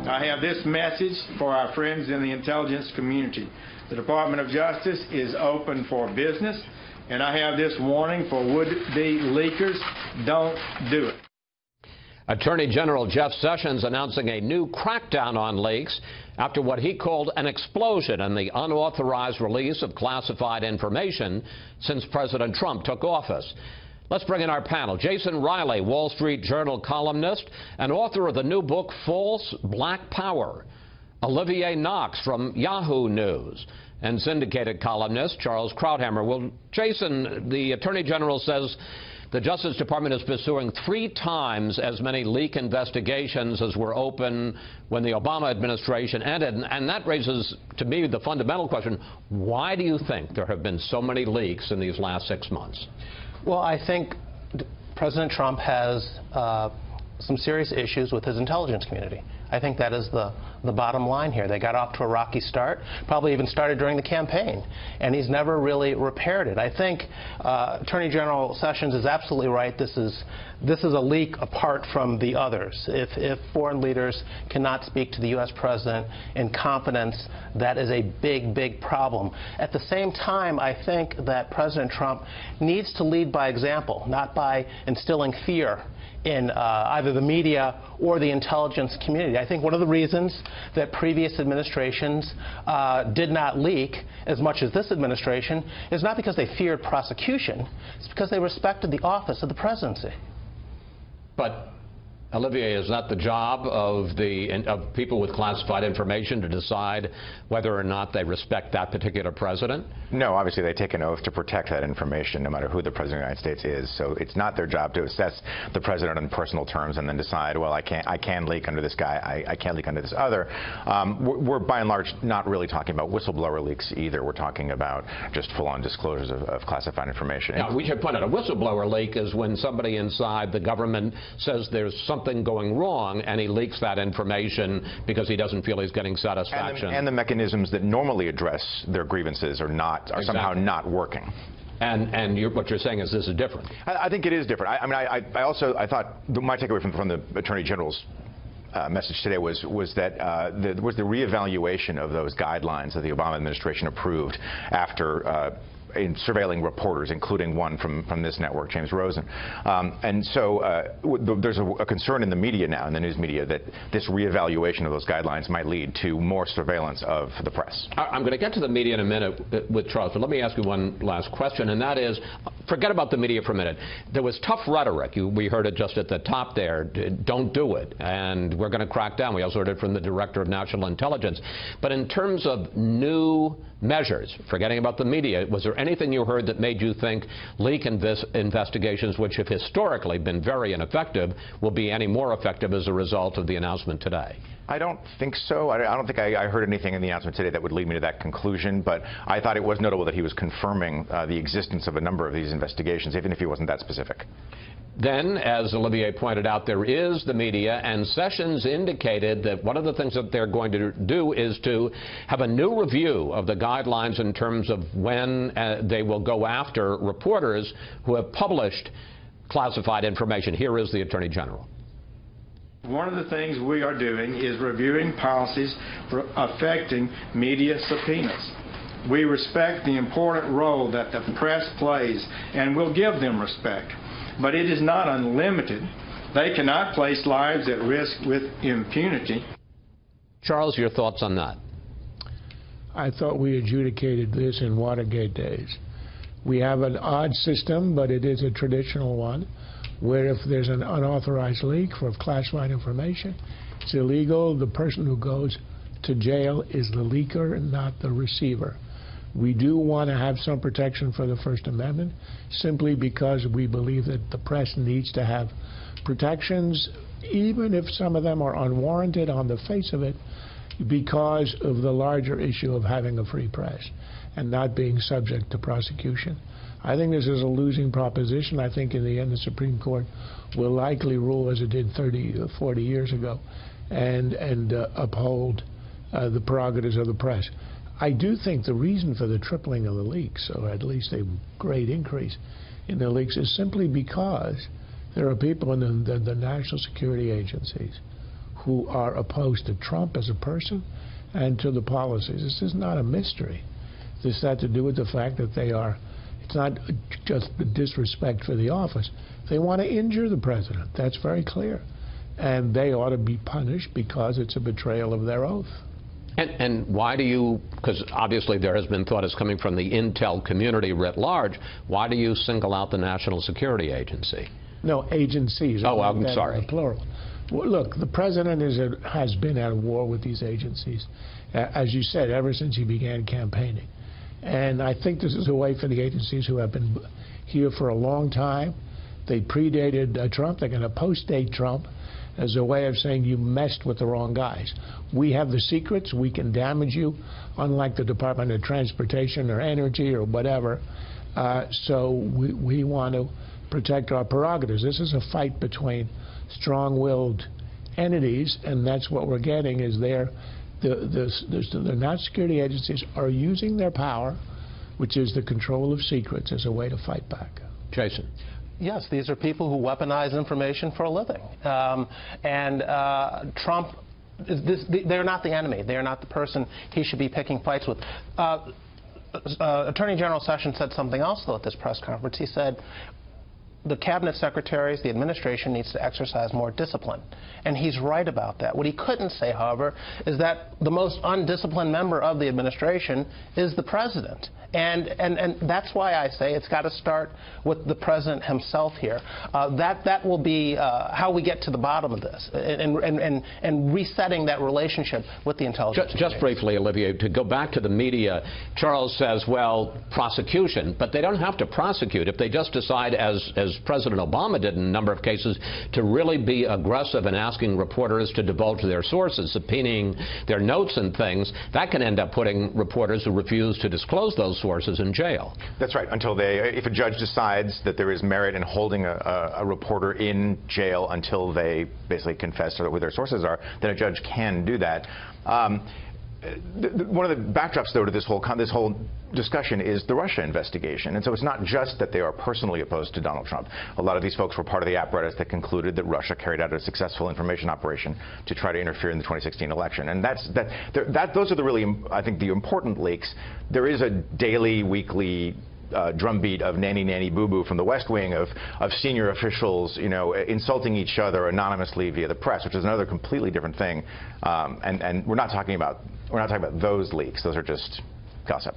I have this message for our friends in the intelligence community. The Department of Justice is open for business, and I have this warning for would-be leakers: don't do it. Attorney General Jeff Sessions announcing a new crackdown on leaks after what he called an explosion in the unauthorized release of classified information since President Trump took office. Let's bring in our panel. Jason Riley, Wall Street Journal columnist and author of the new book, False Black Power. Olivier Knox from Yahoo News and syndicated columnist Charles Krauthammer. Well, Jason, the Attorney General says the Justice Department is pursuing 3 times as many leak investigations as were open when the Obama administration ended. And that raises, to me, the fundamental question: why do you think there have been so many leaks in these last 6 months? Well, I think President Trump has some serious issues with his intelligence community. I think that is the bottom line here. They got off to a rocky start, probably even started during the campaign, and he's never really repaired it. I think Attorney General Sessions is absolutely right. This is a leak apart from the others. If foreign leaders cannot speak to the U.S. president in confidence, that is a big, big problem. At the same time, I think that President Trump needs to lead by example, not by instilling fear in either the media or the intelligence community. I think one of the reasons that previous administrations did not leak as much as this administration is not because they feared prosecution, it's because they respected the office of the presidency. But Olivier, is that the job of people with classified information to decide whether or not they respect that particular president? No, obviously they take an oath to protect that information no matter who the president of the United States is. So it's not their job to assess the president on personal terms and then decide, well, I can leak under this guy, I can't leak under this other. We're by and large not really talking about whistleblower leaks either. We're talking about just full-on disclosures of classified information. Now, we should point out a whistleblower leak is when somebody inside the government says there's something going wrong and he leaks that information because he doesn't feel he's getting satisfaction. And the mechanisms that normally address their grievances are somehow not working. And what you're saying is this is different. I think it is different. I thought my takeaway from the Attorney General's message today was that there was the reevaluation of those guidelines that the Obama administration approved after in surveilling reporters, including one from this network, James Rosen. And so there's a concern in the media now, in the news media, that this reevaluation of those guidelines might lead to more surveillance of the press. I'm going to get to the media in a minute with Charles, but let me ask you one last question, and that is, forget about the media for a minute. There was tough rhetoric. We heard it just at the top there. Don't do it, and we're going to crack down. We also heard it from the Director of National Intelligence. But in terms of new measures, forgetting about the media, was there anything you heard that made you think leak investigations, which have historically been very ineffective, will be any more effective as a result of the announcement today? I don't think so. I don't think I heard anything in the announcement today that would lead me to that conclusion, but I thought it was notable that he was confirming the existence of a number of these investigations, even if he wasn't that specific. Then, as Olivier pointed out, there is the media, and Sessions indicated that one of the things that they're going to do is to have a new review of the guidelines in terms of when they will go after reporters who have published classified information. Here is the Attorney General. One of the things we are doing is reviewing policies affecting media subpoenas. We respect the important role that the press plays, and we'll give them respect. But it is not unlimited. They cannot place lives at risk with impunity. Charles, your thoughts on that? I thought we adjudicated this in Watergate days. We have an odd system, but it is a traditional one, where if there's an unauthorized leak for classified information, it's illegal. The person who goes to jail is the leaker, not the receiver. We do want to have some protection for the First Amendment, simply because we believe that the press needs to have protections, even if some of them are unwarranted on the face of it, because of the larger issue of having a free press and not being subject to prosecution. I think this is a losing proposition. I think in the end the Supreme Court will likely rule as it did 30 or 40 years ago and uphold the prerogatives of the press. I do think the reason for the tripling of the leaks, or at least a great increase in the leaks, is simply because there are people in the national security agencies who are opposed to Trump as a person and to the policies. This is not a mystery. This had to do with the fact that they are, it's not just the disrespect for the office. They want to injure the president. That's very clear. And they ought to be punished because it's a betrayal of their oath. And why do you, because obviously there has been thought as coming from the intel community writ large, why do you single out the National Security Agency? No, agencies. Oh, I'm sorry. Plural. Well, look, the president has been at war with these agencies, as you said, ever since he began campaigning. And I think this is a way for the agencies who have been here for a long time. They predated Trump. They're going to post-date Trump as a way of saying you messed with the wrong guys. We have the secrets. We can damage you, unlike the Department of Transportation or Energy or whatever. So we want to protect our prerogatives. This is a fight between strong-willed entities, and that's what we're getting is the national security agencies are using their power, which is the control of secrets, as a way to fight back. Jason. Yes, these are people who weaponize information for a living. Trump, they're not the enemy. They're not the person he should be picking fights with. Attorney General Sessions said something else, though, at this press conference. He said, the cabinet secretaries, the administration needs to exercise more discipline. And he's right about that. What he couldn't say, however, is that the most undisciplined member of the administration is the president. And that's why I say it's got to start with the president himself here. That will be how we get to the bottom of this and resetting that relationship with the intelligence. Just briefly, Olivier, to go back to the media, Charles says, well, prosecution, but they don't have to prosecute. If they just decide, as President Obama did in a number of cases, to really be aggressive in asking reporters to divulge their sources, subpoenaing their notes and things, that can end up putting reporters who refuse to disclose those sources in jail. That's right, until if a judge decides that there is merit in holding a reporter in jail until they basically confess to who their sources are, then a judge can do that. One of the backdrops, though, to this whole discussion is the Russia investigation. And so it's not just that they are personally opposed to Donald Trump. A lot of these folks were part of the apparatus that concluded that Russia carried out a successful information operation to try to interfere in the 2016 election. And those are the really, I think, the important leaks. There is a daily, weekly drumbeat of nanny boo-boo from the West Wing of senior officials, insulting each other anonymously via the press, which is another completely different thing. And we're not talking about those leaks. Those are just gossip.